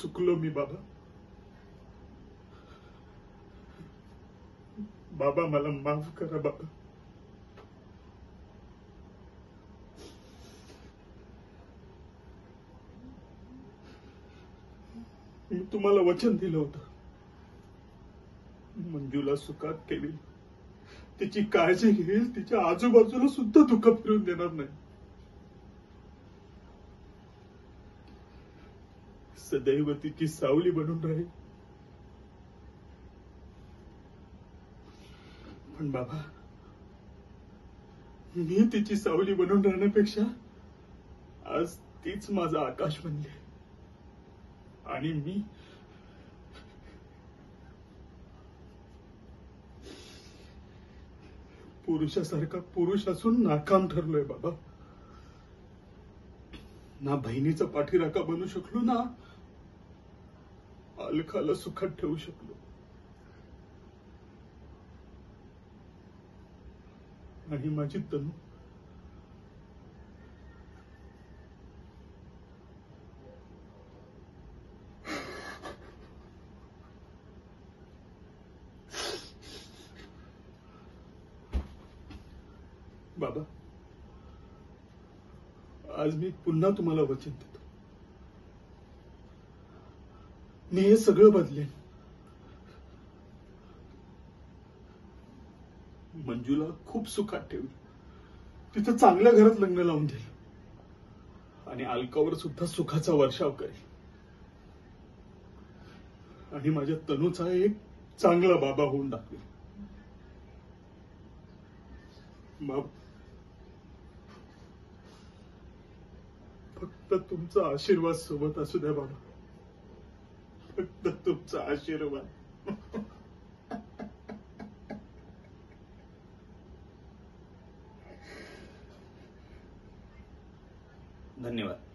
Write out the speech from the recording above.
चुकलो मी बाबा. बाबा मला माफ करा बाबा. मी तुम्हाला वचन दिलं होतं, मंजूला सुखात ठेवील, तिची काळजी घेईल, तिच्या आजूबाजूला सुद्धा दुःख फिरून देणार नाही. सदैव तिची सावली बनून राहील. पण बाबा, मी तिची सावली बनून राहण्यापेक्षा आज तीच माझं आकाश बनले. आणि मी पुरुषासारखा पुरुष असून नाकाम ठरलोय बाबा. ना बहिणीचा पाठीराखा बनू शकलो, ना अलखाला सुखात ठेवू शकलो. आणि माझी तनू बाबा, आज मी पुन्हा तुम्हाला वचन देतो, मी हे सगळं बदलेन. मंजूला खूप सुखात ठेवली, तिचं चांगल्या घरात लग्न लावून दिलं, आणि अलकावर सुद्धा सुखाचा वर्षाव करेल. आणि माझ्या तनूचा एक चांगला बाबा होऊन दाखवेल. फक्त तुमचा आशीर्वाद सोबत असू द्या बाबा. फक्त तुमचा आशीर्वाद. धन्यवाद.